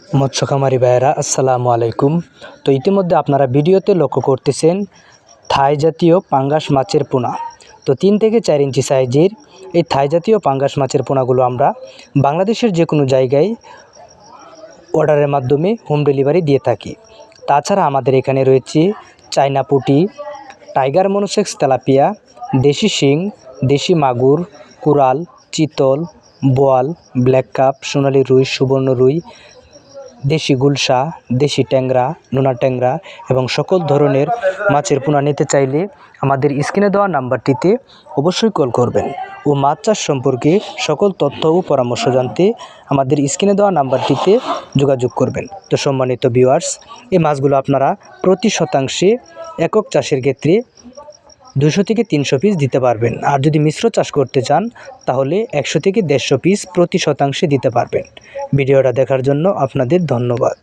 মৎস্য খামারি ভাইয়েরা আসসালামু আলাইকুম। তো ইতিমধ্যে আপনারা ভিডিওতে লক্ষ্য করতেছেন থাই জাতীয় পাঙ্গাস মাছের পোনা। তো 3 থেকে 4 ইঞ্চি সাইজের এই থাই জাতীয় পাঙ্গাস মাছের পোনাগুলো আমরা বাংলাদেশের যে কোনো জায়গায় অর্ডারের মাধ্যমে হোম ডেলিভারি দিয়ে থাকি। তাছাড়া আমাদের এখানে রয়েছে চায়না পুঁটি, টাইগার মনোসেক্স তেলাপিয়া, দেশি শিং, দেশি মাগুর, কোরাল, চিতল, বোয়াল, ব্ল্যাক কাপ, সোনালী রুই, সুবর্ণ রুই, দেশি গুলশা, দেশি ট্যাংরা, নোনা ট্যাংরা এবং সকল ধরনের মাছের পোনা নিতে চাইলে আমাদের স্ক্রিনে দেওয়া নাম্বারটিতে অবশ্যই কল করবেন ও মাছ চাষ সম্পর্কে সকল তথ্য ও পরামর্শ জানতে আমাদের স্ক্রিনে দেওয়া নাম্বারটিতে যোগাযোগ করবেন। তো সম্মানিত ভিউয়ার্স, এই মাছগুলো আপনারা প্রতি শতাংশে একক চাষের ক্ষেত্রে 200 থেকে 300 পিস দিতে পারবেন। আর যদি মিশ্র চাষ করতে চান তাহলে 100 থেকে 150 পিস প্রতি শতাংশে দিতে পারবেন। ভিডিওটা দেখার জন্য আপনাদের ধন্যবাদ।